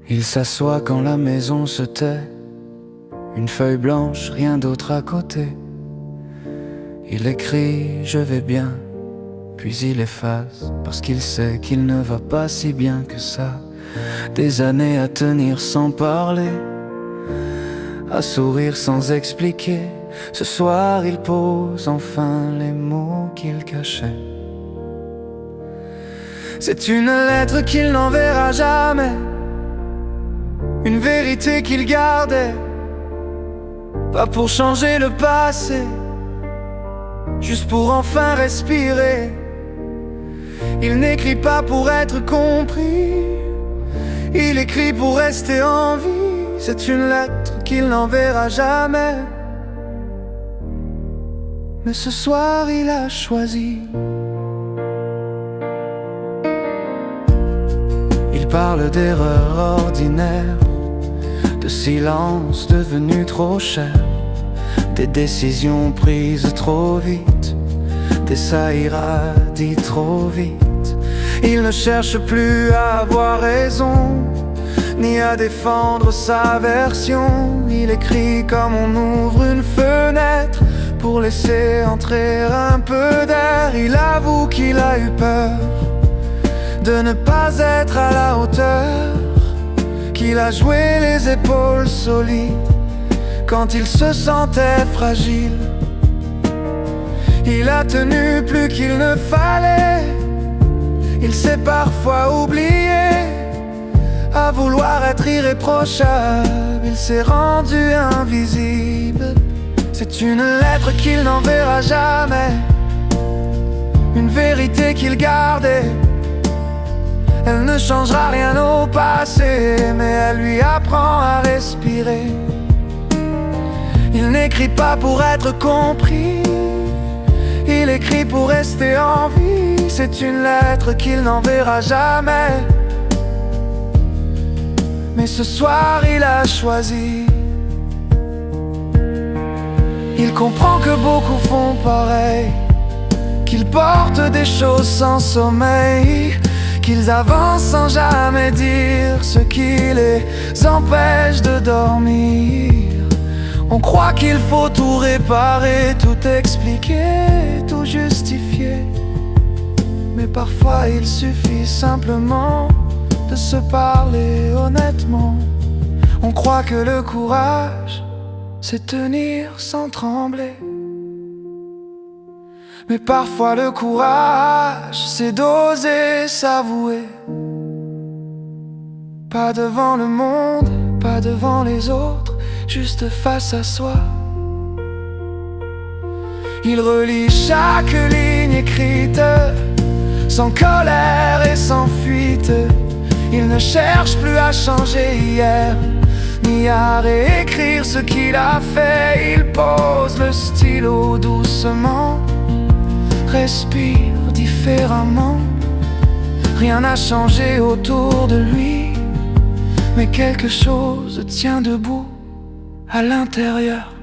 Il s'assoit quand la maison se tait, une feuille blanche, rien d'autre à côté. Il écrit « je vais bien », puis il efface, parce qu'il sait qu'il ne va pas si bien que ça. Des années à tenir sans parler, à sourire sans expliquer. Ce soir il pose enfin les mots qu'il cachait. C'est une lettre qu'il n'enverra jamais, une vérité qu'il gardait, pas pour changer le passé, juste pour enfin respirer. Il n'écrit pas pour être compris, il écrit pour rester en vie. C'est une lettre qu'il n'enverra jamais, mais ce soir il a choisi. Il parle d'erreurs ordinaires, de silence devenu trop cher, des décisions prises trop vite, des ça ira dit trop vite. Il ne cherche plus à avoir raison, ni à défendre sa version. Il écrit comme on ouvre une fenêtre pour laisser entrer un peu d'air. Il avoue qu'il a eu peur de ne pas être à la hauteur, qu'il a joué les épaules solides quand il se sentait fragile. Il a tenu plus qu'il ne fallait, il s'est parfois oublié. À vouloir être irréprochable, il s'est rendu invisible. C'est une lettre qu'il n'enverra jamais, une vérité qu'il gardait. Elle ne changera rien au passé, mais elle lui apprend à respirer. Il n'écrit pas pour être compris, il écrit pour rester en vie. C'est une lettre qu'il n'enverra jamais, mais ce soir il a choisi. Il comprend que beaucoup font pareil, qu'ils portent des choses sans sommeil, qu'ils avancent sans jamais dire ce qui les empêche de dormir. On croit qu'il faut tout réparer, tout expliquer, tout justifier, mais parfois il suffit simplement de se parler honnêtement. On croit que le courage, c'est tenir sans trembler, mais parfois le courage, c'est d'oser s'avouer. Pas devant le monde, pas devant les autres, juste face à soi. Il relit chaque ligne écrite, sans colère et sans fuite. Il ne cherche plus à changer hier, ni à réécrire ce qu'il a fait. Il pose le stylo doucement, respire différemment. Rien n'a changé autour de lui, mais quelque chose tient debout à l'intérieur.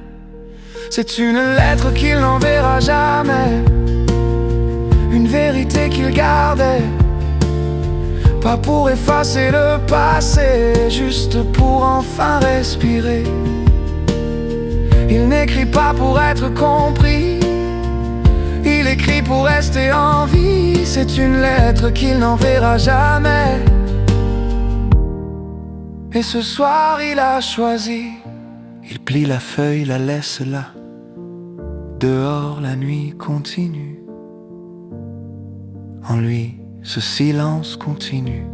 C'est une lettre qu'il n'enverra jamais, une vérité qu'il gardait, pas pour effacer le passé, juste pour enfin respirer. Il n'écrit pas pour être compris, il écrit pour rester en vie. C'est une lettre qu'il n'enverra jamais, et ce soir il a choisi. Il plie la feuille, la laisse là. Dehors la nuit continue, en lui ce silence continue.